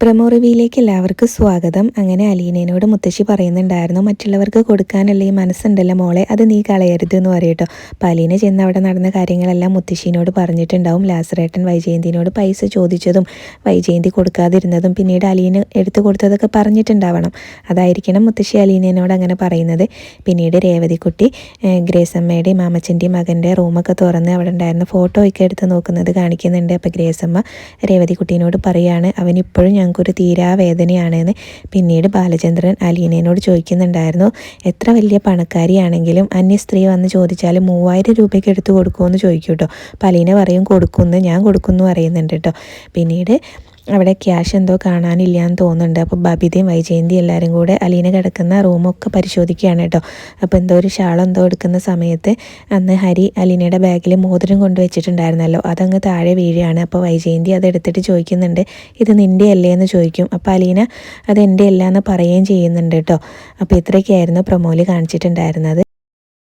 Promo റിവ്യൂയിലേക്ക് എല്ലാവർക്കും സ്വാഗതം. അങ്ങനെ അലീനയോട് മുത്തശ്ശി പറയുന്നുണ്ടായിരുന്നു, മറ്റുള്ളവർക്ക് കൊടുക്കാനല്ലേ ഈ മനസ്സുണ്ടല്ലോ മോളെ, അത് നീ കളയരുത് എന്ന് പറയട്ടോ. അപ്പോൾ അലീന ചെന്ന് അവിടെ നടന്ന കാര്യങ്ങളെല്ലാം മുത്തശ്ശിനോട് പറഞ്ഞിട്ടുണ്ടാവും. ലാസറേട്ടൻ വൈജയന്തിനോട് പൈസ ചോദിച്ചതും വൈജയന്തി കൊടുക്കാതിരുന്നതും പിന്നീട് അലീന എടുത്തു കൊടുത്തതൊക്കെ പറഞ്ഞിട്ടുണ്ടാവണം. അതായിരിക്കണം മുത്തശ്ശി അലീനയോട് അങ്ങനെ പറയുന്നത്. പിന്നീട് രേവതിക്കുട്ടി ഗ്രേസമ്മയുടെയും മാമച്ചൻ്റെയും മകൻ്റെ റൂമൊക്കെ തുറന്ന് അവിടെ ഉണ്ടായിരുന്ന ഫോട്ടോ ഒക്കെ എടുത്ത് നോക്കുന്നത് കാണിക്കുന്നുണ്ട്. അപ്പോൾ ഗ്രേസമ്മ രേവതിക്കുട്ടീനോട് പറയുകയാണ്, അവനിപ്പോഴും ഞങ്ങൾക്കൊരു തീരാവേദനയാണെന്ന്. പിന്നീട് ബാലചന്ദ്രൻ അലീനയോട് ചോദിക്കുന്നുണ്ടായിരുന്നു, എത്ര വലിയ പണക്കാരിയാണെങ്കിലും അന്യ സ്ത്രീ വന്ന് ചോദിച്ചാൽ 3000 രൂപയ്ക്ക് എടുത്ത് കൊടുക്കുമെന്ന് ചോദിക്കും കേട്ടോ. അപ്പോൾ അലീന പറയും കൊടുക്കുന്നു, ഞാൻ കൊടുക്കുന്നു പറയുന്നുണ്ട് കേട്ടോ. പിന്നീട് അവിടെ ക്യാഷ് എന്തോ കാണാനില്ല എന്ന് തോന്നുന്നുണ്ട്. അപ്പോൾ ബബിതയും വൈജയന്തി എല്ലാവരും കൂടെ അലീന കിടക്കുന്ന റൂമൊക്കെ പരിശോധിക്കുകയാണ് കേട്ടോ. അപ്പോൾ എന്തോ ഒരു ഷാളെന്തോ എടുക്കുന്ന സമയത്ത് അന്ന് ഹരി അലീനയുടെ ബാഗിൽ മോതിരം കൊണ്ടുവച്ചിട്ടുണ്ടായിരുന്നല്ലോ, അതങ്ങ് താഴെ വീഴുകയാണ്. അപ്പോൾ വൈജയന്തി അതെടുത്തിട്ട് ചോദിക്കുന്നുണ്ട്, ഇത് നിൻ്റെ അല്ലേ എന്ന് ചോദിക്കും. അപ്പോൾ അലീന അത് എൻ്റെ അല്ല എന്ന് പറയുകയും ചെയ്യുന്നുണ്ട് കേട്ടോ. അപ്പോൾ ഇത്രയൊക്കെയായിരുന്നു പ്രൊമോയിൽ കാണിച്ചിട്ടുണ്ടായിരുന്നത്.